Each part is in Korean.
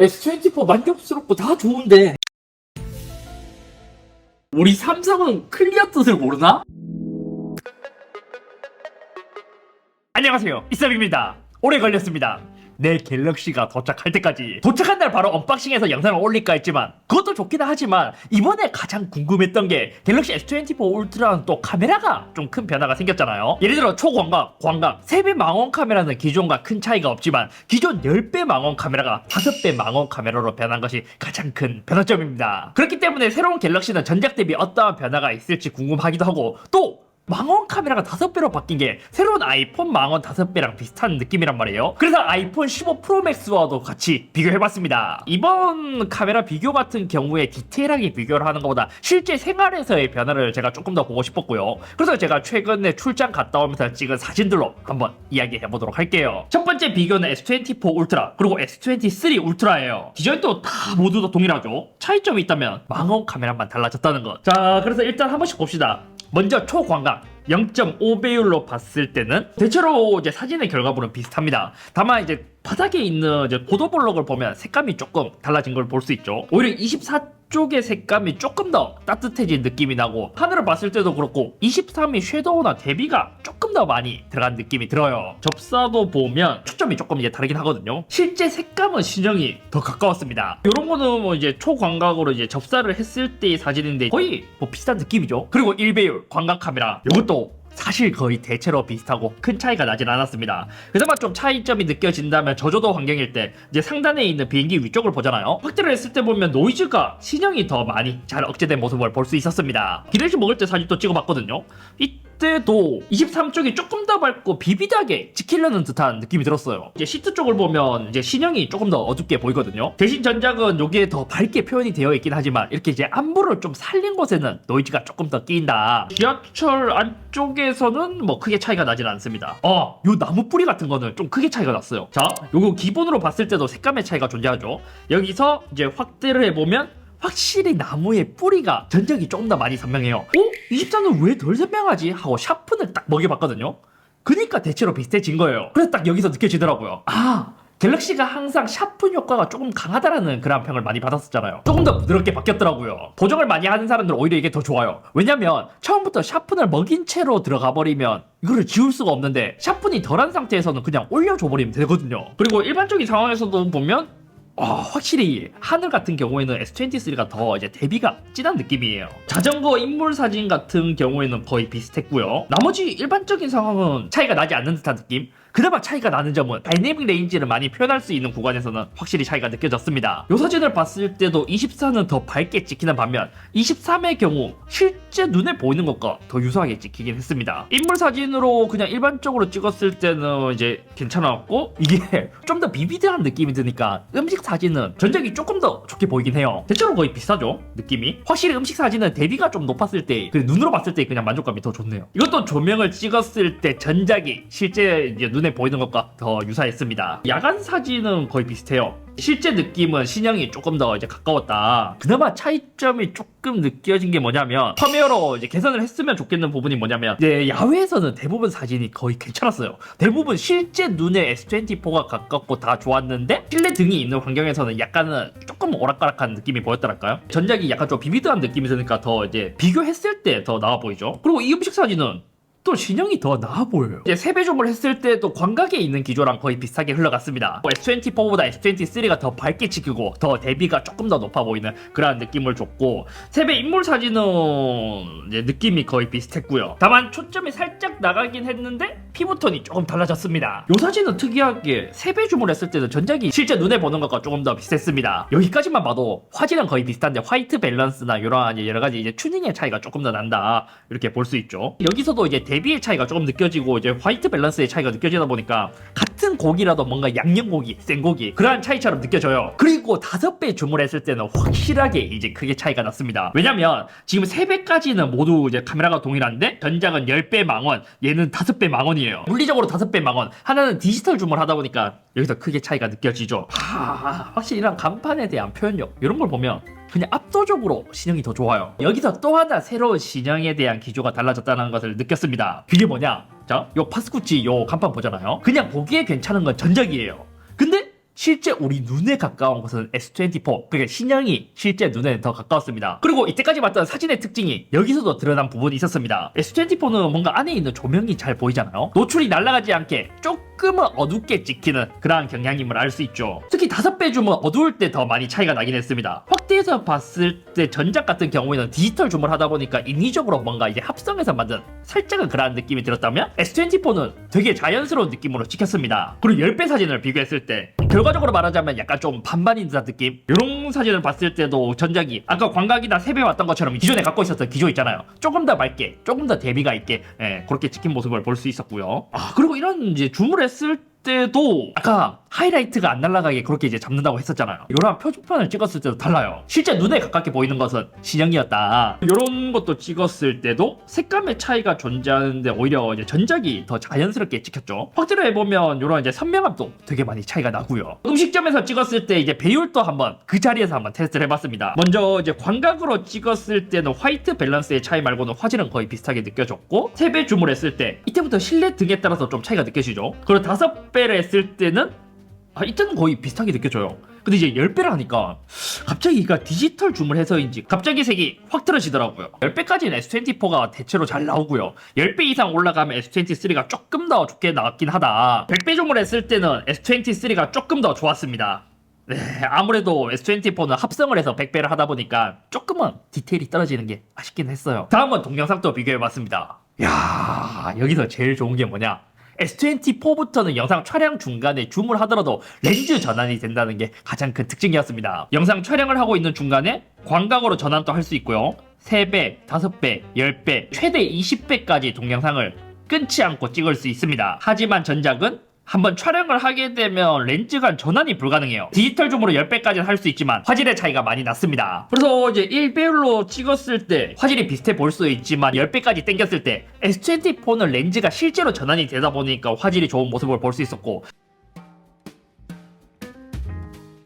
S24 만족스럽고 다 좋은데 우리 삼성은 클리어 뜻을 모르나? 안녕하세요, 이쌤입니다. 오래 걸렸습니다. 내 갤럭시가 도착할 때까지. 도착한 날 바로 언박싱해서 영상을 올릴까 했지만 그것도 좋긴 하지만 이번에 가장 궁금했던 게 갤럭시 S24 울트라는 또 카메라가 좀 큰 변화가 생겼잖아요. 예를 들어 초광각, 광각, 3배 망원 카메라는 기존과 큰 차이가 없지만 기존 10배 망원 카메라가 5배 망원 카메라로 변한 것이 가장 큰 변화점입니다. 그렇기 때문에 새로운 갤럭시는 전작 대비 어떠한 변화가 있을지 궁금하기도 하고, 또 망원 카메라가 5배로 바뀐 게 새로운 아이폰 망원 5배랑 비슷한 느낌이란 말이에요. 그래서 아이폰 15 프로 맥스와도 같이 비교해봤습니다. 이번 카메라 비교 같은 경우에 디테일하게 비교를 하는 것보다 실제 생활에서의 변화를 제가 조금 더 보고 싶었고요. 그래서 제가 최근에 출장 갔다 오면서 찍은 사진들로 한번 이야기해보도록 할게요. 첫 번째 비교는 S24 울트라 그리고 S23 울트라예요. 디자인도 다 모두 다 동일하죠. 차이점이 있다면 망원 카메라만 달라졌다는 것. 자, 그래서 일단 한 번씩 봅시다. 먼저 초광각 0.5배율로 봤을 때는 대체로 이제 사진의 결과물은 비슷합니다. 다만 이제 바닥에 있는 이제 고도블록을 보면 색감이 조금 달라진 걸 볼 수 있죠. 오히려 24쪽의 색감이 조금 더 따뜻해진 느낌이 나고, 하늘을 봤을 때도 그렇고 23이 섀도우나 대비가 조금 더 많이 들어간 느낌이 들어요. 접사도 보면 초점이 조금 이제 다르긴 하거든요. 실제 색감은 신형이 더 가까웠습니다. 이런 거는 뭐 이제 초광각으로 이제 접사를 했을 때의 사진인데 거의 뭐 비슷한 느낌이죠. 그리고 1배율 광각 카메라, 이것도 사실 거의 대체로 비슷하고 큰 차이가 나진 않았습니다. 그나마 좀 차이점이 느껴진다면 저조도 환경일 때 이제 상단에 있는 비행기 위쪽을 보잖아요. 확대를 했을 때 보면 노이즈가 신형이 더 많이 잘 억제된 모습을 볼 수 있었습니다. 기내식 먹을 때 사진도 찍어봤거든요. 이때도 23쪽이 조금 더 밝고 비비드하게 찍히려는 듯한 느낌이 들었어요. 이제 시트 쪽을 보면 이제 신형이 조금 더 어둡게 보이거든요. 대신 전작은 여기에 더 밝게 표현이 되어 있긴 하지만 이렇게 이제 안부를 좀 살린 곳에는 노이즈가 조금 더 끼인다. 지하철 안쪽에서는 뭐 크게 차이가 나진 않습니다. 요 나무 뿌리 같은 거는 좀 크게 차이가 났어요. 자, 요거 기본으로 봤을 때도 색감의 차이가 존재하죠. 여기서 이제 확대를 해보면 확실히 나무의 뿌리가 전적이 조금 더 많이 선명해요. 24는 왜 덜 선명하지? 하고 샤픈을 딱 먹여봤거든요. 그니까 대체로 비슷해진 거예요. 그래서 딱 여기서 느껴지더라고요. 갤럭시가 항상 샤픈 효과가 조금 강하다라는 그런 평을 많이 받았었잖아요. 조금 더 부드럽게 바뀌었더라고요. 보정을 많이 하는 사람들은 오히려 이게 더 좋아요. 왜냐면 처음부터 샤픈을 먹인 채로 들어가 버리면 이거를 지울 수가 없는데, 샤픈이 덜한 상태에서는 그냥 올려줘 버리면 되거든요. 그리고 일반적인 상황에서도 보면 확실히 하늘 같은 경우에는 S23가 더 이제 대비가 진한 느낌이에요. 자전거 인물 사진 같은 경우에는 거의 비슷했고요. 나머지 일반적인 상황은 차이가 나지 않는 듯한 느낌? 그나마 차이가 나는 점은 다이내믹 레인지를 많이 표현할 수 있는 구간에서는 확실히 차이가 느껴졌습니다. 이 사진을 봤을 때도 24는 더 밝게 찍히는 반면 23의 경우 실제 눈에 보이는 것과 더 유사하게 찍히긴 했습니다. 인물 사진으로 그냥 일반적으로 찍었을 때는 이제 괜찮았고, 이게 좀 더 비비드한 느낌이 드니까 음식 사진은 전작이 조금 더 좋게 보이긴 해요. 대체로 거의 비슷하죠, 느낌이. 확실히 음식 사진은 대비가 좀 높았을 때 눈으로 봤을 때 그냥 만족감이 더 좋네요. 이것도 조명을 찍었을 때 전작이 실제 이제 눈에 보이는 것과 더 유사했습니다. 야간 사진은 거의 비슷해요. 실제 느낌은 신형이 조금 더 이제 가까웠다. 그나마 차이점이 조금 느껴진 게 뭐냐면, 펌웨어로 이제 개선을 했으면 좋겠는 부분이 뭐냐면, 이제 야외에서는 대부분 사진이 거의 괜찮았어요. 대부분 실제 눈에 S24가 가깝고 다 좋았는데 실내 등이 있는 환경에서는 약간은 조금 오락가락한 느낌이 보였더랄까요? 전작이 약간 좀 비비드한 느낌이 드니까 더 이제 비교했을 때 더 나아 보이죠. 그리고 이 음식 사진은 또 신형이 더 나아 보여요. 이제 3배 줌을 했을 때도 광각에 있는 기조랑 거의 비슷하게 흘러갔습니다. S24보다 S23가 더 밝게 찍히고 더 대비가 조금 더 높아 보이는 그런 느낌을 줬고, 3배 인물 사진은 이제 느낌이 거의 비슷했고요. 다만 초점이 살짝 나가긴 했는데 피부톤이 조금 달라졌습니다. 이 사진은 특이하게 3배 줌을 했을 때는 전작이 실제 눈에 보는 것과 조금 더 비슷했습니다. 여기까지만 봐도 화질은 거의 비슷한데 화이트 밸런스나 이런 여러 가지 이제 튜닝의 차이가 조금 더 난다, 이렇게 볼 수 있죠. 여기서도 이제 대비의 차이가 조금 느껴지고 이제 화이트 밸런스의 차이가 느껴지다 보니까 같은 고기라도 뭔가 양념고기, 생고기 그러한 차이처럼 느껴져요. 그리고 5배 줌을 했을 때는 확실하게 이제 크게 차이가 났습니다. 왜냐면 지금 3배까지는 모두 이제 카메라가 동일한데 전작은 10배 망원, 얘는 5배 망원이에요. 물리적으로 5배 망원, 하나는 디지털 줌을 하다 보니까 여기서 크게 차이가 느껴지죠. 확실히 이런 간판에 대한 표현력 이런 걸 보면 그냥 압도적으로 신형이 더 좋아요. 여기서 또 하나 새로운 신형에 대한 기조가 달라졌다는 것을 느꼈습니다. 그게 뭐냐? 자, 요 파스쿠치 요 간판 보잖아요. 그냥 보기에 괜찮은 건 전작이에요. 근데 실제 우리 눈에 가까운 것은 S24, 그러니까 신형이 실제 눈에 더 가까웠습니다. 그리고 이때까지 봤던 사진의 특징이 여기서도 드러난 부분이 있었습니다. S24는 뭔가 안에 있는 조명이 잘 보이잖아요. 노출이 날아가지 않게 조금은 어둡게 찍히는 그러한 경향임을 알 수 있죠. 특히 5배 줌은 어두울 때 더 많이 차이가 나긴 했습니다. 확대해서 봤을 때 전작 같은 경우에는 디지털 줌을 하다 보니까 인위적으로 뭔가 이제 합성해서 만든 살짝은 그러한 느낌이 들었다면 S24는 되게 자연스러운 느낌으로 찍혔습니다. 그리고 10배 사진을 비교했을 때 결과적으로 말하자면 약간 좀 반반인 듯한 느낌? 이런 사진을 봤을 때도 전작이 아까 광각이나 3배 왔던 것처럼 기존에 갖고 있었던 기조 있잖아요. 조금 더 맑게, 조금 더 대비가 있게 그렇게 찍힌 모습을 볼 수 있었고요. 그리고 이런 이제 줌을 했을 때도 아까 하이라이트가 안 날아가게 그렇게 이제 잡는다고 했었잖아요. 이런 표지판을 찍었을 때도 달라요. 실제 눈에 가깝게 보이는 것은 신형이었다. 이런 것도 찍었을 때도 색감의 차이가 존재하는데 오히려 이제 전작이 더 자연스럽게 찍혔죠. 확대로 해보면 이런 이제 선명함도 되게 많이 차이가 나고요. 음식점에서 찍었을 때 이제 배율도 한번 그 자리에서 한번 테스트를 해봤습니다. 먼저 이제 광각으로 찍었을 때는 화이트 밸런스의 차이 말고는 화질은 거의 비슷하게 느껴졌고 3배 줌을 했을 때 이때부터 실내 등에 따라서 좀 차이가 느껴지죠. 그리고 5배를 했을 때는 이때는 거의 비슷하게 느껴져요. 근데 이제 10배를 하니까 갑자기 디지털 줌을 해서인지 갑자기 색이 확 틀어지더라고요. 10배까지는 S24가 대체로 잘 나오고요. 10배 이상 올라가면 S23가 조금 더 좋게 나왔긴 하다. 100배 줌을 했을 때는 S23가 조금 더 좋았습니다. 네, 아무래도 S24는 합성을 해서 100배를 하다 보니까 조금은 디테일이 떨어지는 게 아쉽긴 했어요. 다음은 동영상도 비교해봤습니다. 야, 여기서 제일 좋은 게 뭐냐? S24부터는 영상 촬영 중간에 줌을 하더라도 렌즈 전환이 된다는 게 가장 큰 특징이었습니다. 영상 촬영을 하고 있는 중간에 광각으로 전환도 할 수 있고요. 3배, 5배, 10배, 최대 20배까지 동영상을 끊지 않고 찍을 수 있습니다. 하지만 전작은 한번 촬영을 하게 되면 렌즈간 전환이 불가능해요. 디지털 줌으로 10배까지는 할 수 있지만 화질의 차이가 많이 났습니다. 그래서 이제 1배율로 찍었을 때 화질이 비슷해 보일 수 있지만 10배까지 당겼을 때 S24는 렌즈가 실제로 전환이 되다 보니까 화질이 좋은 모습을 볼 수 있었고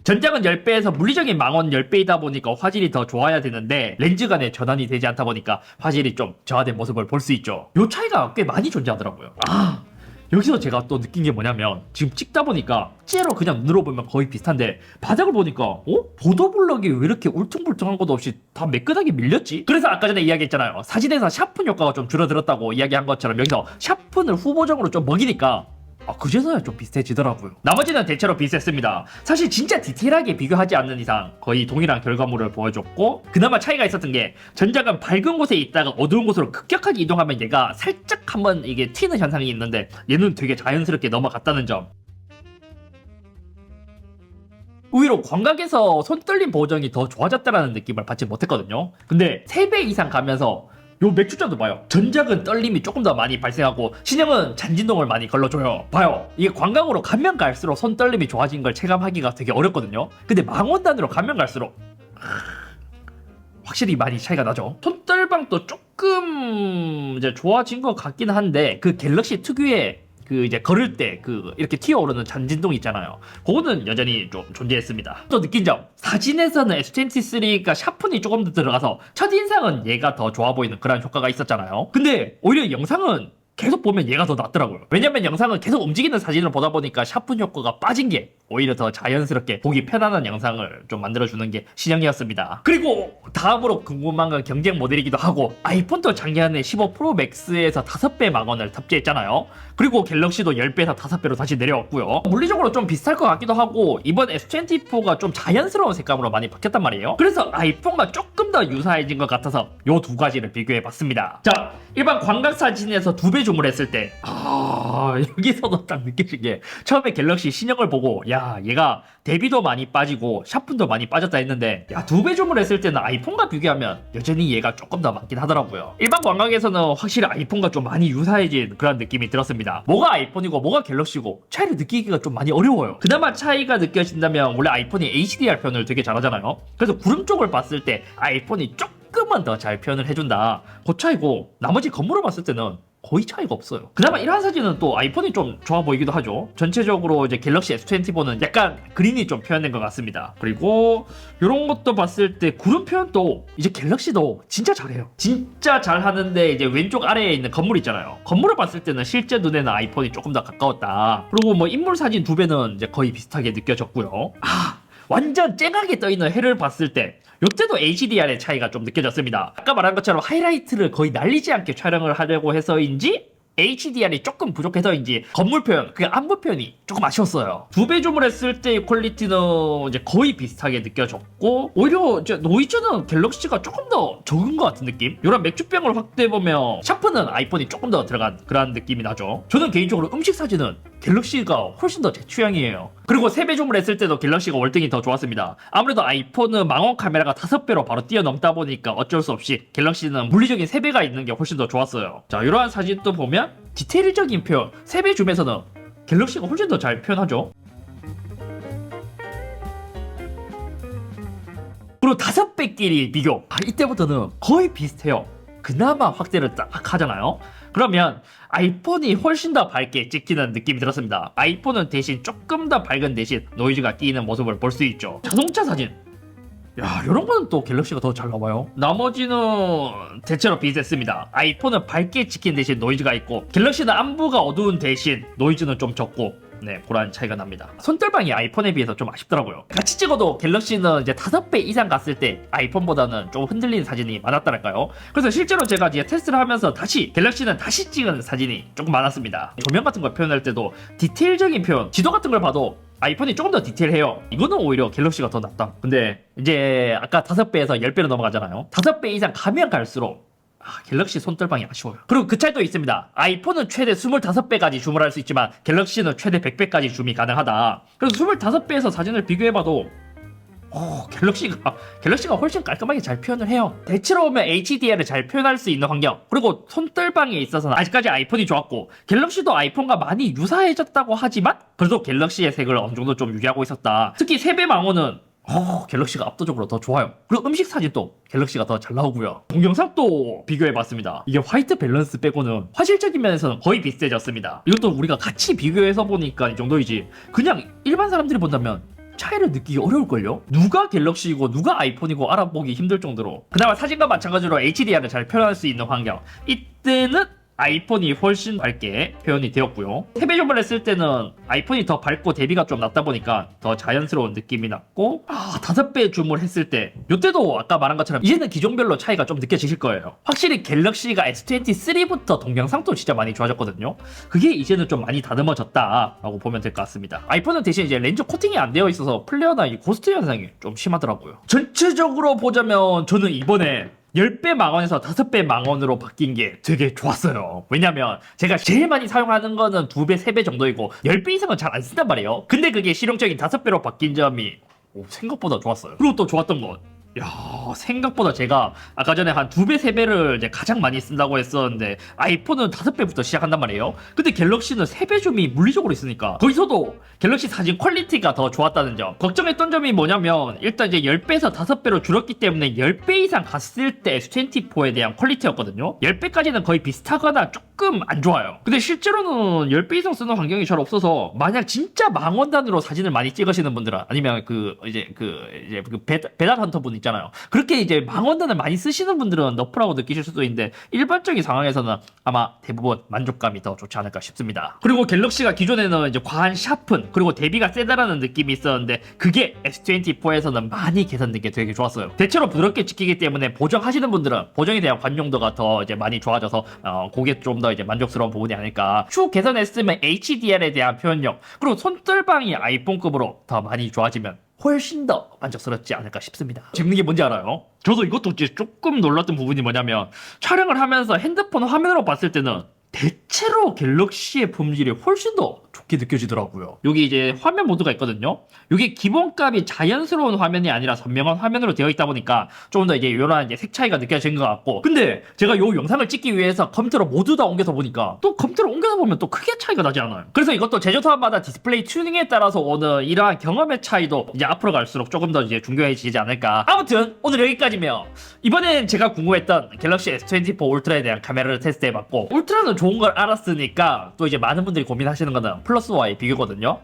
전작은 10배에서 물리적인 망원 10배이다 보니까 화질이 더 좋아야 되는데 렌즈 간에 전환이 되지 않다 보니까 화질이 좀 저하된 모습을 볼 수 있죠. 이 차이가 꽤 많이 존재하더라고요. 여기서 제가 또 느낀 게 뭐냐면 지금 찍다 보니까 째로 그냥 눈으로 보면 거의 비슷한데 바닥을 보니까 보도블럭이 왜 이렇게 울퉁불퉁한 것도 없이 다 매끈하게 밀렸지? 그래서 아까 전에 이야기했잖아요. 사진에서 샤픈 효과가 좀 줄어들었다고 이야기한 것처럼 여기서 샤픈을 후보적으로 좀 먹이니까 그제서야 좀 비슷해지더라고요. 나머지는 대체로 비슷했습니다. 사실 진짜 디테일하게 비교하지 않는 이상 거의 동일한 결과물을 보여줬고 그나마 차이가 있었던 게 전작은 밝은 곳에 있다가 어두운 곳으로 급격하게 이동하면 얘가 살짝 한번 이게 튀는 현상이 있는데 얘는 되게 자연스럽게 넘어갔다는 점. 의외로 광각에서 손떨림 보정이 더 좋아졌다는 느낌을 받지 못했거든요. 근데 3배 이상 가면서 요 맥주잔도 봐요. 전작은 떨림이 조금 더 많이 발생하고 신형은 잔진동을 많이 걸러줘요. 봐요. 이게 광각으로 가면 갈수록 손 떨림이 좋아진 걸 체감하기가 되게 어렵거든요. 근데 망원단으로 가면 갈수록 확실히 많이 차이가 나죠. 손떨방도 조금 이제 좋아진 것 같긴 한데 그 갤럭시 특유의 그 이제 걸을 때 그 이렇게 튀어오르는 잔진동 있잖아요. 그거는 여전히 좀 존재했습니다. 또 느낀 점, 사진에서는 S23가 샤픈이 조금 더 들어가서 첫인상은 얘가 더 좋아 보이는 그런 효과가 있었잖아요. 근데 오히려 영상은 계속 보면 얘가 더 낫더라고요. 왜냐면 영상은 계속 움직이는 사진을 보다 보니까 샤픈 효과가 빠진 게 오히려 더 자연스럽게 보기 편안한 영상을 좀 만들어주는 게 신형이었습니다. 그리고 다음으로 궁금한 건 경쟁 모델이기도 하고 아이폰도 작년에 15 프로 맥스에서 5배 망원을 탑재했잖아요. 그리고 갤럭시도 10배에서 5배로 다시 내려왔고요. 물리적으로 좀 비슷할 것 같기도 하고 이번 S24가 좀 자연스러운 색감으로 많이 바뀌었단 말이에요. 그래서 아이폰과 조금 더 유사해진 것 같아서 요 두 가지를 비교해봤습니다. 자, 일반 광각 사진에서 2배 줌을 했을 때 여기서도 딱 느껴진 게 처음에 갤럭시 신형을 보고 야 얘가 대비도 많이 빠지고 샤픈도 많이 빠졌다 했는데 2배 줌을 했을 때는 아이폰과 비교하면 여전히 얘가 조금 더 많긴 하더라고요. 일반 광각에서는 확실히 아이폰과 좀 많이 유사해진 그런 느낌이 들었습니다. 뭐가 아이폰이고 뭐가 갤럭시고 차이를 느끼기가 좀 많이 어려워요. 그나마 차이가 느껴진다면 원래 아이폰이 HDR 표현을 되게 잘하잖아요. 그래서 구름 쪽을 봤을 때 아이폰이 조금만 더 잘 표현을 해준다. 그 차이고 나머지 겉으로 봤을 때는 거의 차이가 없어요. 그나마 이러한 사진은 또 아이폰이 좀 좋아 보이기도 하죠. 전체적으로 이제 갤럭시 S24는 약간 그린이 좀 표현된 것 같습니다. 그리고 이런 것도 봤을 때 구름 표현도 이제 갤럭시도 진짜 잘해요. 진짜 잘하는데 이제 왼쪽 아래에 있는 건물 있잖아요. 건물을 봤을 때는 실제 눈에는 아이폰이 조금 더 가까웠다. 그리고 뭐 인물 사진 2배는 이제 거의 비슷하게 느껴졌고요. 완전 쨍하게 떠있는 해를 봤을 때 이때도 HDR의 차이가 좀 느껴졌습니다. 아까 말한 것처럼 하이라이트를 거의 날리지 않게 촬영을 하려고 해서인지 HDR이 조금 부족해서인지 건물 표현, 그 안무 표현이 조금 아쉬웠어요. 2배 줌을 했을 때의 퀄리티는 이제 거의 비슷하게 느껴졌고 오히려 이제 노이즈는 갤럭시가 조금 더 적은 것 같은 느낌? 이런 맥주병을 확대해보면 샤프는 아이폰이 조금 더 들어간 그런 느낌이 나죠. 저는 개인적으로 음식 사진은 갤럭시가 훨씬 더 제 취향이에요. 그리고 3배 줌을 했을 때도 갤럭시가 월등히 더 좋았습니다. 아무래도 아이폰은 망원 카메라가 5배로 바로 뛰어넘다 보니까 어쩔 수 없이 갤럭시는 물리적인 3배가 있는 게 훨씬 더 좋았어요. 자, 이러한 사진도 보면 디테일적인 표현, 3배 줌에서는 갤럭시가 훨씬 더 잘 표현하죠. 그리고 5배끼리 비교. 이때부터는 거의 비슷해요. 그나마 확대를 딱 하잖아요. 그러면 아이폰이 훨씬 더 밝게 찍히는 느낌이 들었습니다. 아이폰은 대신 조금 더 밝은 대신 노이즈가 끼이는 모습을 볼 수 있죠. 자동차 사진. 야, 이런 거는 또 갤럭시가 더 잘 나와요. 나머지는 대체로 비슷했습니다. 아이폰은 밝게 찍힌 대신 노이즈가 있고 갤럭시는 안부가 어두운 대신 노이즈는 좀 적고 네, 그런 차이가 납니다. 손떨방이 아이폰에 비해서 좀 아쉽더라고요. 같이 찍어도 갤럭시는 이제 5배 이상 갔을 때 아이폰보다는 좀 흔들리는 사진이 많았달까요? 그래서 실제로 제가 이제 테스트를 하면서 갤럭시는 다시 찍은 사진이 조금 많았습니다. 조명 같은 걸 표현할 때도 디테일적인 표현, 지도 같은 걸 봐도 아이폰이 조금 더 디테일해요. 이거는 오히려 갤럭시가 더 낫다. 근데 이제 아까 5배에서 10배로 넘어가잖아요. 5배 이상 가면 갈수록 갤럭시 손떨방이 아쉬워요. 그리고 그 차이도 있습니다. 아이폰은 최대 25배까지 줌을 할 수 있지만 갤럭시는 최대 100배까지 줌이 가능하다. 그래서 25배에서 사진을 비교해봐도 갤럭시가 훨씬 깔끔하게 잘 표현을 해요. 대체로 보면 HDR을 잘 표현할 수 있는 환경, 그리고 손떨방에 있어서는 아직까지 아이폰이 좋았고 갤럭시도 아이폰과 많이 유사해졌다고 하지만 그래도 갤럭시의 색을 어느 정도 좀 유지하고 있었다. 특히 3배 망원은 갤럭시가 압도적으로 더 좋아요. 그리고 음식 사진도 갤럭시가 더 잘 나오고요. 동영상도 비교해봤습니다. 이게 화이트 밸런스 빼고는 화질적인 면에서는 거의 비슷해졌습니다. 이것도 우리가 같이 비교해서 보니까 이 정도이지 그냥 일반 사람들이 본다면 차이를 느끼기 어려울걸요? 누가 갤럭시이고 누가 아이폰이고 알아보기 힘들 정도로. 그나마 사진과 마찬가지로 HDR을 잘 표현할 수 있는 환경, 이때는 아이폰이 훨씬 밝게 표현이 되었고요. 3배 줌을 했을 때는 아이폰이 더 밝고 대비가 좀 낮다 보니까 더 자연스러운 느낌이 났고 5배 줌을 했을 때 이때도 아까 말한 것처럼 이제는 기종별로 차이가 좀 느껴지실 거예요. 확실히 갤럭시가 S23부터 동영상도 진짜 많이 좋아졌거든요. 그게 이제는 좀 많이 다듬어졌다 라고 보면 될 것 같습니다. 아이폰은 대신 이제 렌즈 코팅이 안 되어 있어서 플레어나 이 고스트 현상이 좀 심하더라고요. 전체적으로 보자면 저는 이번에 10배 망원에서 5배 망원으로 바뀐 게 되게 좋았어요. 왜냐면 제가 제일 많이 사용하는 거는 2배, 3배 정도이고 10배 이상은 잘 안 쓴단 말이에요. 근데 그게 실용적인 5배로 바뀐 점이 생각보다 좋았어요. 그리고 또 좋았던 건 생각보다 제가 아까 전에 한 2배, 3배를 이제 가장 많이 쓴다고 했었는데 아이폰은 5배부터 시작한단 말이에요. 근데 갤럭시는 3배 줌이 물리적으로 있으니까 거기서도 갤럭시 사진 퀄리티가 더 좋았다는 점. 걱정했던 점이 뭐냐면 일단 이제 10배에서 5배로 줄었기 때문에 10배 이상 갔을 때 S24에 대한 퀄리티였거든요. 10배까지는 거의 비슷하거나 조금 안 좋아요. 근데 실제로는 10배 이상 쓰는 환경이 잘 없어서 만약 진짜 망원단으로 사진을 많이 찍으시는 분들은 아니면 배달 헌터 분 있잖아요. 그렇게 이제 망원단을 많이 쓰시는 분들은 너프라고 느끼실 수도 있는데 일반적인 상황에서는 아마 대부분 만족감이 더 좋지 않을까 싶습니다. 그리고 갤럭시가 기존에는 이제 과한 샤픈 그리고 대비가 세다라는 느낌이 있었는데 그게 S24에서는 많이 개선된 게 되게 좋았어요. 대체로 부드럽게 찍히기 때문에 보정하시는 분들은 보정에 대한 관용도가 더 이제 많이 좋아져서 그게 좀 더 이제 만족스러운 부분이 아닐까. 추후 개선했으면 HDR에 대한 표현력 그리고 손떨방이 아이폰급으로 더 많이 좋아지면 훨씬 더 만족스럽지 않을까 싶습니다. 재밌는 게 뭔지 알아요? 저도 이것도 이제 조금 놀랐던 부분이 뭐냐면 촬영을 하면서 핸드폰 화면으로 봤을 때는 대체로 갤럭시의 품질이 훨씬 더 좋게 느껴지더라고요. 여기 이제 화면 모드가 있거든요. 이게 기본값이 자연스러운 화면이 아니라 선명한 화면으로 되어 있다 보니까 좀 더 이제 이런 이제 색 차이가 느껴지는 것 같고, 근데 제가 요 영상을 찍기 위해서 컴퓨터로 모두 다 옮겨서 보니까 또 컴퓨터로 옮겨서 보면 또 크게 차이가 나지 않아요. 그래서 이것도 제조사마다 디스플레이 튜닝에 따라서 오는 이러한 경험의 차이도 이제 앞으로 갈수록 조금 더 이제 중요해지지 않을까. 아무튼 오늘 여기까지며 이번엔 제가 궁금했던 갤럭시 S24 울트라에 대한 카메라를 테스트해봤고, 울트라는 좋은 걸 알았으니까 또 이제 많은 분들이 고민하시는 거는 플러스와의 비교거든요.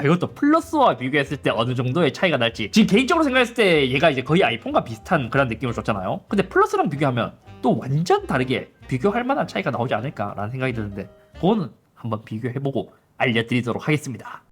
이것도 플러스와 비교했을 때 어느 정도의 차이가 날지. 지금 개인적으로 생각했을 때 얘가 이제 거의 아이폰과 비슷한 그런 느낌을 줬잖아요. 근데 플러스랑 비교하면 또 완전 다르게 비교할 만한 차이가 나오지 않을까라는 생각이 드는데 그거는 한번 비교해보고 알려드리도록 하겠습니다.